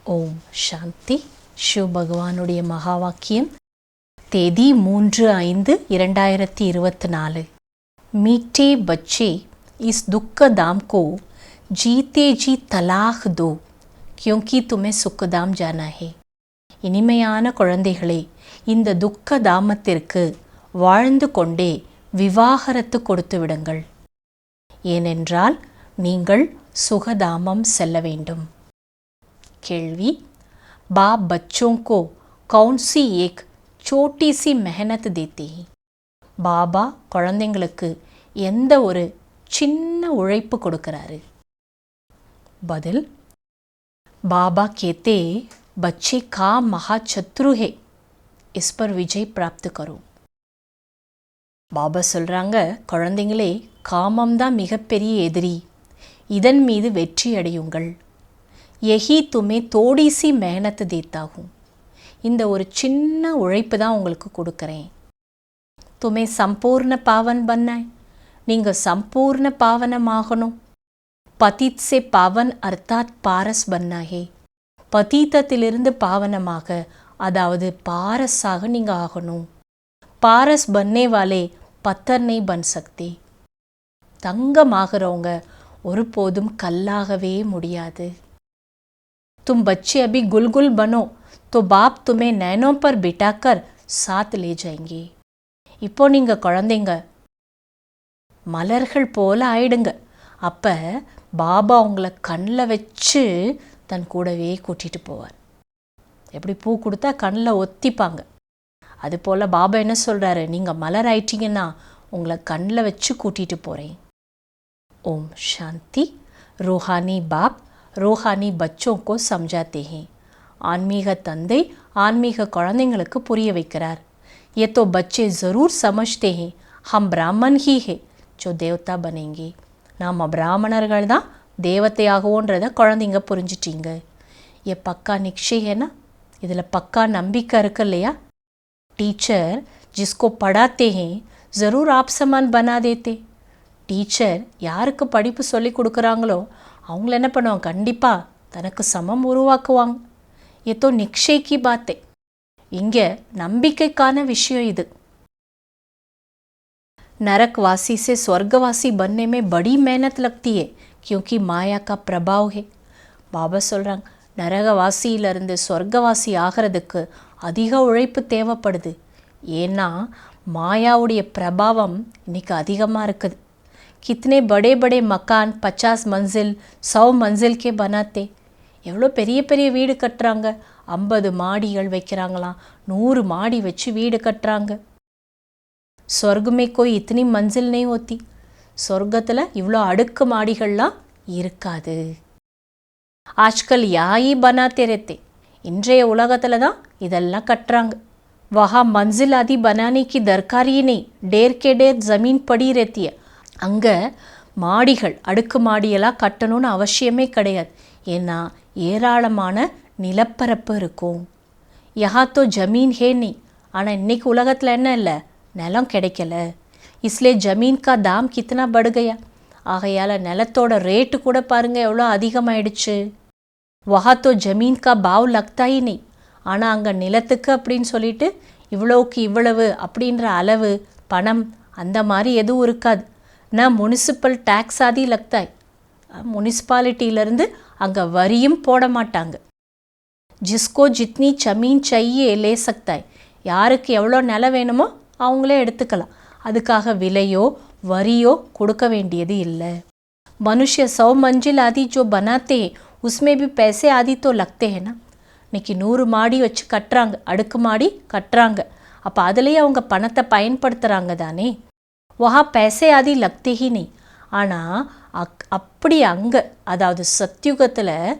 ஓம் சாந்தி. சிவ பகவானுடைய மகா வாக்கியம், தேதி 3/5/2024. मीठे बच्चे इस दुख दाम को जीते जी तलाक दो क्योंकि तुम्हें सुखदाम जाना है. இனிமையான குழந்தைகளே, இந்த துக்க தாமத்திற்கு வாழ்ந்து கொண்டே விவாகரத்து கொடுத்து விடுங்கள். ஏனென்றால் நீங்கள் சுகதாமம் செல்ல வேண்டும். கேள்வி, बाप बच्चों को कौन सी एक छोटी सी मेहनत देते हैं? பாபா குழந்தைங்களுக்கு எந்த ஒரு சின்ன உழைப்பு கொடுக்கறாரு? பதில், बाबा कहते बच्चे काम महाशत्रु है, इस पर विजय प्राप्त करो. பாபா சொல்றாங்க, குழந்தைங்களே, காமம்தான் மிகப்பெரிய எதிரி, இதன் மீது வெற்றி அடையுங்கள். यही तुम्हें थोड़ी सी मेहनत देता हूँ, இந்த ஒரு சின்ன உழைப்பு தான் உங்களுக்கு கொடுக்குறேன். तुम्हें संपूर्ण पावन बनना है, நீங்கள் संपूर्ण पावनமாகணும். पतित से पावन अर्थात पारस बनना है, பதீதத்திலிருந்து பாவனமாக, அதாவது பாரஸாக நீங்கள் ஆகணும். पारस बनने वाले पत्थर नहीं बन सकते, தங்கமாகிறவங்க ஒருபோதும் கல்லாகவே முடியாது. तुम बच्चे अभी गुलगुल बनो तो बाप तुम्हें नैनों पर बिठाकर साथ ले जाएंगे. இப்போ நீங்கள் குழந்தைங்க மலர்கள் போல ஆயிடுங்க. அப்போ பாபா உங்களை கண்ணில் வச்சு தன் கூடவே கூட்டிகிட்டு போவார். எப்படி பூ கொடுத்தா கண்ணில் ஒத்திப்பாங்க, அதுபோல் பாபா என்ன சொல்கிறாரு, நீங்கள் மலர் ஆயிட்டீங்கன்னா உங்களை கண்ணில் வச்சு கூட்டிகிட்டு போகிறேன். ஓம் சாந்தி. रूहानी बाप ரோஹானி பச்சோங்கோ சம்ஜாத்தே ஹே. ஆன்மீக தந்தை ஆன்மீக குழந்தைங்களுக்கு புரிய வைக்கிறார். ये तो बच्चे ज़रूर समझते हैं हम ब्राह्मण ही है जो देवता बनेंगे. நாம் பிராமணர்கள் தான் தேவதையாகவோன்றதை குழந்தைங்க புரிஞ்சிட்டீங்க. ये पक्का निश्चय है ना, இதில் பக்கா நம்பிக்கை இருக்கு இல்லையா? टीचर जिसको पढ़ाते हैं ज़रूर आप समान बना देते. டீச்சர் யாருக்கு படிப்பு சொல்லி கொடுக்குறாங்களோ அவங்கள என்ன பண்ணுவாங்க, கண்டிப்பாக தனக்கு சமம் உருவாக்குவாங்க. ஏதோ நிக்ஷைக்கு பாத்தே, இங்கே நம்பிக்கைக்கான விஷயம் இது. नरकवासी से स्वर्गवासी बनने में बड़ी मेहनत लगती है क्योंकि माया का प्रभाव है. பாபா சொல்கிறாங்க, நரகவாசியிலிருந்து சொர்க்கவாசி ஆகிறதுக்கு அதிக உழைப்பு தேவைப்படுது. ஏன்னா மாயாவுடைய பிரபாவம் இன்னைக்கு அதிகமாக இருக்குது. कितने बड़े बड़े मकान 50 मंजिल 100 मंजिल के बनाते. எவ்வளோ பெரிய பெரிய வீடு கட்டுறாங்க, 50 மாடிகள் வைக்கிறாங்களாம், 100 மாடி வச்சு வீடு கட்டுறாங்க. சொர்க்கமே கோய் இத்தனி மஞ்சள் நெய் ஓத்தி, சொர்க்கத்தில் இவ்வளோ அடுக்கு மாடிகள்லாம் இருக்காது. ஆஜ்கல் யாயி பனாத்தே ரேத்தே, இன்றைய உலகத்தில் தான் இதெல்லாம் கட்டுறாங்க. வஹா மஞ்சில் ஆதி பனானே கி தர்காரி நெய், டேர் கே டேர் ஜமீன் படி ரேத்திய. அங்கே மாடிகள் அடுக்கு மாடியெல்லாம் கட்டணும்னு அவசியமே கிடையாது, ஏன்னா ஏராளமான நிலப்பரப்பு இருக்கும். யஹாத்தோ ஜமீன் ஹே நீ, ஆனால் இன்னைக்கு உலகத்தில் என்ன இல்லை, நிலம் கிடைக்கல. இஸ்லே ஜமீன் கா தாம் கித்தனா படுகையா, ஆகையால் நிலத்தோட ரேட்டு கூட பாருங்கள் எவ்வளோ அதிகமாயிடுச்சு. வஹாத்தோ ஜமீன் கா பாவ் லக்தாயி நீ, ஆனால் அங்கே நிலத்துக்கு அப்படின்னு சொல்லிட்டு இவ்வளோக்கு இவ்வளவு அப்படின்ற அளவு பணம் அந்த மாதிரி எதுவும் இருக்காது. நான் முனிசிபல் டேக்ஸ் ஆதி லக்தாய், முனிசிபாலிட்டியிலேருந்து அங்கே வரியும் போட மாட்டாங்க. ஜிஸ்கோ ஜித்னி ஜமீன் சையே லே சக்தாய், யாருக்கு எவ்வளோ நிலம் வேணுமோ அவங்களே எடுத்துக்கலாம், அதுக்காக விலையோ வரியோ கொடுக்க வேண்டியது இல்லை. மனுஷ 100 मंजिल आदि जो बनाते हैं उसमें भी पैसे आदि तो लगते हैं ना. இன்னைக்கு 100 மாடி வச்சு கட்டுறாங்க, அடுக்கு மாடி கட்டுறாங்க, அப்போ அதுலேயே அவங்க பணத்தை பயன்படுத்துகிறாங்க தானே. வஹா पैसे आदि लगते ही नहीं. ஆனால் அப்படி அங்கே, அதாவது சத்யுகத்தில்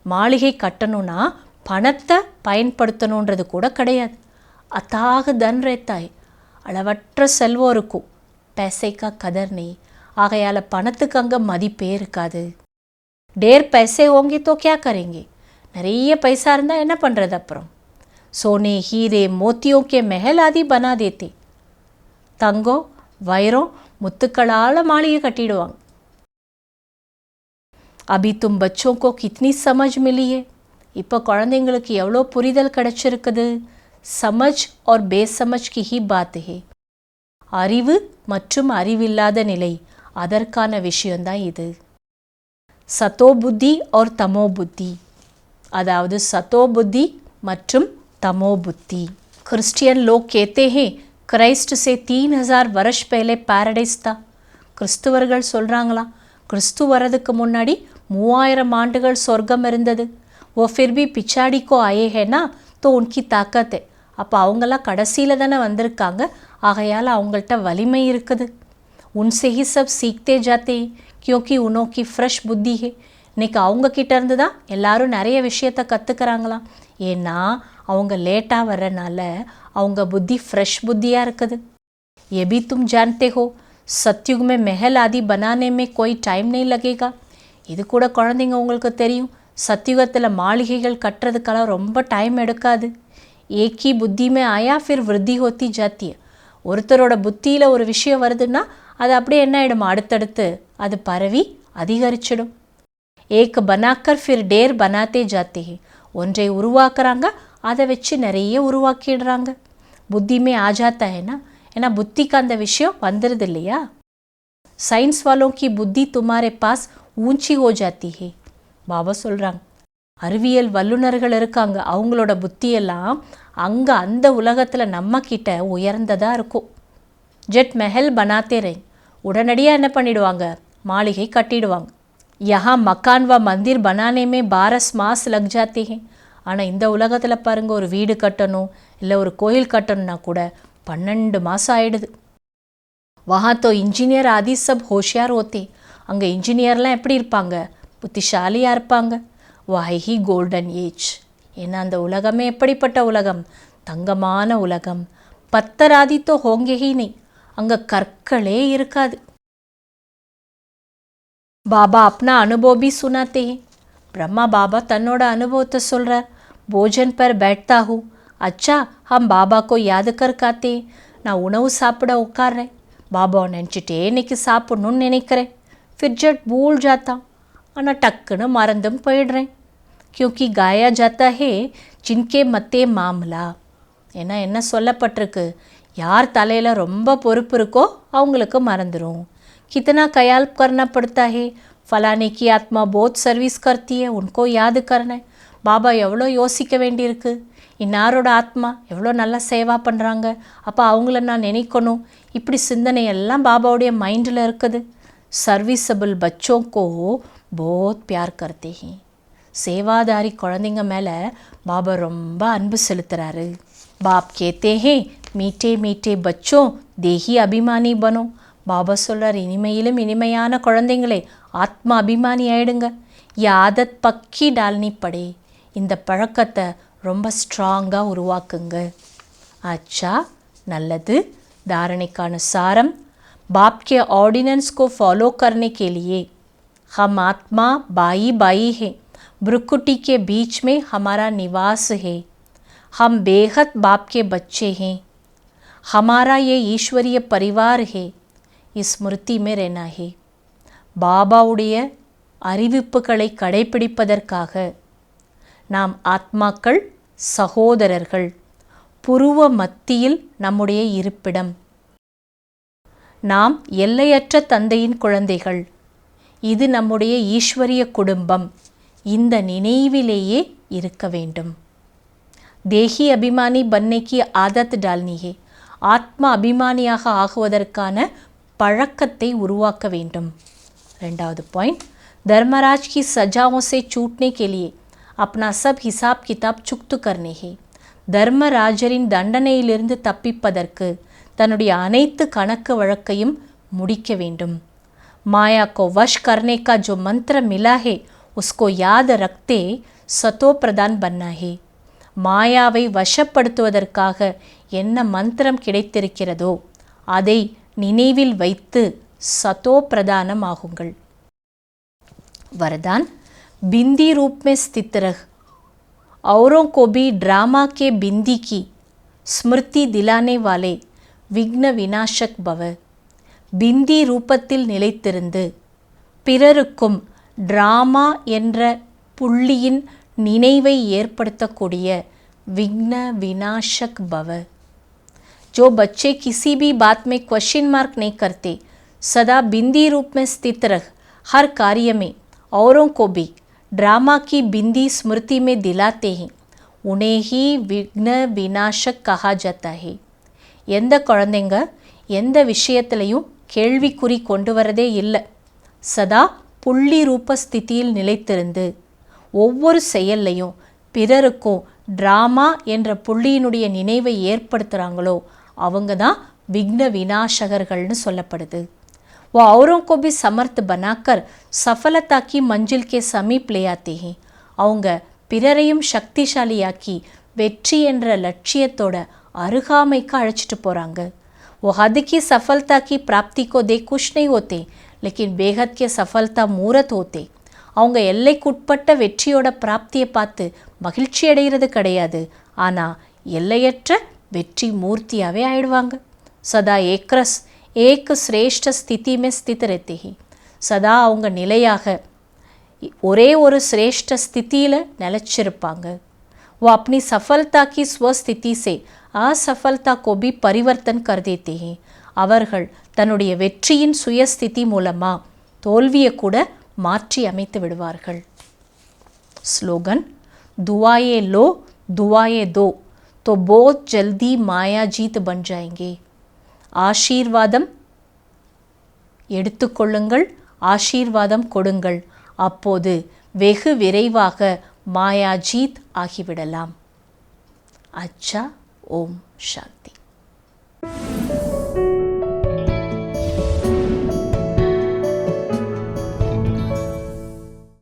மாளிகை கட்டணும்னா பணத்தை பயன்படுத்தணுன்றது கூட கிடையாது. அதாக தன் ரேத்தாய், அளவற்ற செல்வம் இருக்கும், पैसे का कदर नहीं. ஆகையால் பணத்துக்கு அங்கே மதிப்பே இருக்காது. டேர் पैसे होंगे तो क्या करेंगे, நிறைய பைசா இருந்தால் என்ன பண்ணுறது அப்புறம். सोने हीरे मोतियों के महल आदि बना देते. தங்கம் வைரம் முத்துக்களால் மாளிகை கட்டிடுவாங்க. अभी तुम बच्चों को कितनी समझ मिली है, இப்போ குழந்தைங்களுக்கு எவ்வளோ புரிதல் கிடைச்சிருக்குது. சமஜ் और बेसमझ की ही बात है. அறிவு மற்றும் அறிவில்லாத நிலை, அதற்கான விஷயம்தான் இது. சத்தோ புத்தி और தமோ புத்தி, அதாவது சத்தோ புத்தி மற்றும் तमो बुद्धि. क्रिश्चियन लोग कहते हैं क्राइस्ट से 3000 वर्ष पहले पैराडाइस था. கிறிஸ்துவர்கள் சொல்கிறாங்களாம், கிறிஸ்து வரதுக்கு முன்னாடி 3000 ஆண்டுகள் சொர்க்கம் இருந்தது. वो फिर भी पिछाड़ी को आए हैं ना तो उनकी ताकत है. அப்போ அவங்களாம் கடைசியில் தானே வந்திருக்காங்க, ஆகையால் அவங்கள்ட்ட வலிமை இருக்குது. उनसे ही सब सीखते जाते हैं क्योंकि उनकी फ्रेश बुद्धि है. இன்றைக்கி அவங்கக்கிட்ட இருந்து தான் எல்லாரும் நிறைய விஷயத்தை கற்றுக்கிறாங்களாம். ஏன்னா அவங்க லேட்டாக வர்றனால அவங்க புத்தி ஃப்ரெஷ் புத்தியாக இருக்குது. ये भी तुम जानते हो सतयुग में महल आदि बनाने में कोई टाइम नहीं लगेगा. இது கூட குழந்தைங்க உங்களுக்கு தெரியும், சத்தியுகத்தில் மாளிகைகள் கட்டுறதுக்கெல்லாம் ரொம்ப டைம் எடுக்காது. एक ही बुद्धि में आया फिर वृद्धि होती जाती है. ஒருத்தரோட புத்தியில் ஒரு விஷயம் வருதுன்னா அது அப்படியே என்ன ஆகிடும், அடுத்தடுத்து அது பரவி அதிகரிச்சிடும். एक बनाकर फिर ढेर बनाते जाते हैं. ஒன்றை உருவாக்குறாங்க, அதை வச்சு நிறைய உருவாக்கிடுறாங்க. புத்திமே आ जाता है ना, ஏன்னா புத்திக்கு அந்த விஷயம் வந்துடுது இல்லையா. சயின்ஸ் वालों की बुद्धि तुम्हारे पास ऊंची हो जाती है. பாபா சொல்கிறாங்க, அறிவியல் வல்லுநர்கள் இருக்காங்க, அவங்களோட புத்தியெல்லாம் அங்கே அந்த உலகத்தில் நம்மக்கிட்ட உயர்ந்ததாக இருக்கும். ஜெட் மெஹல் பனாத்தே ரே, உடனடியாக என்ன பண்ணிடுவாங்க, மாளிகை கட்டிடுவாங்க. யஹா மக்கான் வ மந்திர் பனானே மே 12 மாஸ் லக் ஜாத்தே ஹே. ஆனால் இந்த உலகத்தில் பாருங்கள், ஒரு வீடு கட்டணும் இல்லை ஒரு கோயில் கட்டணும்னா கூட 12 மாதம் ஆயிடுது. வஹா தோ இன்ஜினியர் ஆதி சப் ஹோஷியார் ஹோத்தே. அங்கே இன்ஜினியர்லாம் எப்படி இருப்பாங்க, புத்திசாலியாக இருப்பாங்க. வாஹி கோல்டன் ஏஜ், ஏன்னா அந்த உலகமே எப்படிப்பட்ட உலகம், தங்கமான உலகம். பத்தராதி தோ ஹோங்கே ஹி நெய், அங்கே கற்களே இருக்காது. பாபா அப்னா அனுபவ भी सुनाते हैं. ब्रह्मा बाबा तन्नोட अनुभवத்தை சொல்கிறார். भोजन पर बैठता हूँ, अच्छा हम बाबा को याद कर खाते. நான் உணவு சாப்பிட உட்கார்றேன், பாபாவை நினச்சிட்டே இன்னைக்கு சாப்பிட்ணுன்னு நினைக்கிறேன். फिर झट भूल जाता, ஆனால் டக்குன்னு மறந்தும் போயிடுறேன். क्योंकि गाया जाता है जिनके मते मामला. ஏன்னா என்ன சொல்லப்பட்டிருக்கு, யார் தலையில் ரொம்ப பொறுப்பு இருக்கோ அவங்களுக்கு மறந்துடும். कितना ख्याल करना पड़ता है, फलाने की आत्मा बहुत सर्विस करती है, उनको याद करना है. பாபா எவ்வளோ யோசிக்க வேண்டியிருக்கு, இன்னாரோட ஆத்மா எவ்வளோ நல்லா சேவா பண்ணுறாங்க, அப்போ அவங்கள நான் நினைக்கணும். இப்படி சிந்தனையெல்லாம் பாபாவுடைய மைண்டில் இருக்குது. சர்வீஸபிள் பச்சோக்கோ போத் பியார் கர்த்தே ஹே. சேவாதாரி குழந்தைங்க மேலே பாபா ரொம்ப அன்பு செலுத்துகிறாரு. பாப் கேத்தே ஹே மீட்டே மீட்டே பச்சோ தேஹி அபிமானி பனோ. பாபா சொல்கிறார், இனிமையிலும் இனிமையான குழந்தைங்களே ஆத்மா அபிமானி ஆயிடுங்க. யாதத் பக்கி டால்னி படே, இந்த பழக்கத்தை ரொம்ப ஸ்ட்ராங்காக உருவாக்குங்க. अच्छा நல்லது. धारणेக்கான सारम, बाप के ऑर्डिनेंस को फॉलो करने के लिए हम आत्मा बाई बाई है, भ्रुकुटी के बीच में हमारा निवास है. हम बेहद बाप के बच्चे हैं, हमारा ये ईश्वरीय परिवार है. इस स्मृति में रहना है. பாபாவுடைய அறிவிப்புகளை கடைப்பிடிப்பதற்காக நாம் ஆத்மாக்கள், சகோதரர்கள், புருவ மத்தியில் நம்முடைய இருப்பிடம். நாம் எல்லையற்ற தந்தையின் குழந்தைகள், இது நம்முடைய ஈஸ்வரிய குடும்பம். இந்த நினைவிலேயே இருக்க வேண்டும். தேஹி அபிமானி பன்னைக்கு ஆதத் டால்னி ஹே, ஆத்மா அபிமானியாக ஆகுவதற்கான பழக்கத்தை உருவாக்க வேண்டும். ரெண்டாவது பாயிண்ட், धर्मराज की सजाओं से छूटने के लिए अपना सब हिसाब किताब चुक्त करने है. தர்மராஜரின் தண்டனையிலிருந்து தப்பிப்பதற்கு தன்னுடைய அனைத்து கணக்கு வழக்கையும் முடிக்க வேண்டும். माया को वश करने का जो मंत्र मिला है उसको याद रखते सतो प्रदान बनना है. மாயாவை வசப்படுத்துவதற்காக என்ன மந்திரம் கிடைத்திருக்கிறதோ அதை நினைவில் வைத்து சதோ பிரதானம் ஆகுங்கள். वरदान, बिंदी रूप में स्थित रह, औरों को भी ड्रामा के बिंदी की स्मृति दिलाने वाले विघ्न विनाशक भव. பிந்தி ரூபத்தில் நிலைத்திருந்து பிறருக்கும் டிராமா என்ற புள்ளியின் நினைவை ஏற்படுத்தக்கூடிய विघ्न विनाशक भव। जो बच्चे किसी भी बात में क्वेश्चन मार्क नहीं करते, सदा बिंदी रूप में स्थित रह हर कार्य में औरों को भी ड्रामा की बिंदी स्मृति में दिलाते हैं, उन्हें ही विघ्न विनाशक कहा जाता है। எந்த குழந்தைங்க எந்த விஷயத்திலையும் கேள்விக்குறி கொண்டு வரதே இல்லை, சதா புள்ளி ரூப ஸ்திதியில் நிலைத்திருந்து ஒவ்வொரு செயல்லையும் பிறருக்கும் ட்ராமா என்ற புள்ளியினுடைய நினைவை ஏற்படுத்துகிறாங்களோ அவங்க தான் விக்ன விநாசகர்கள்னு சொல்லப்படுது। वो औरों को भी समर्थ बनाकर सफलता की मंजिल के समीप ले आते हैं। அவங்க பிறரையும் சக்திசாலியாக்கி வெற்றி என்ற லட்சியத்தோட அருகாமைக்கு அழைச்சிட்டு போகிறாங்க। वो हद की सफलता की प्राप्ति को देख खुश नहीं होते, लेकिन बेहद के सफलता मूर्त होते। அவங்க எல்லைக்குட்பட்ட வெற்றியோட பிராப்தியை பார்த்து மகிழ்ச்சி அடைகிறது கிடையாது, ஆனால் எல்லையற்ற வெற்றி மூர்த்தியாகவே ஆயிடுவாங்க। சதா ஏக்ரஸ் ஏக் சிரேஷ்ட ஸ்திதி மே ஸ்தித் रहते हैं। சதா அவங்க நிலையாக ஒரே ஒரு சிரேஷ்ட ஸ்திதியில் நிலச்சிருப்பாங்க। वो अपनी सफलता की स्वस्थिति से असफलता को भी परिवर्तन कर देते हैं। அவர்கள் தன்னுடைய வெற்றியின் சுயஸ்திதி மூலமாக தோல்வியை கூட மாற்றி அமைத்து விடுவார்கள்। ஸ்லோகன் दुआएं लो दुआएं दो तो बहुत जल्दी माया जीत बन जाएंगे। ஆசீர்வாதம் எடுத்துக்கொள்ளுங்கள், ஆசீர்வாதம் கொடுங்கள், அப்போது வெகு விரைவாக மாயா ஜீத் ஆகிவிடலாம்। அச்சா, ஓம் சாந்தி।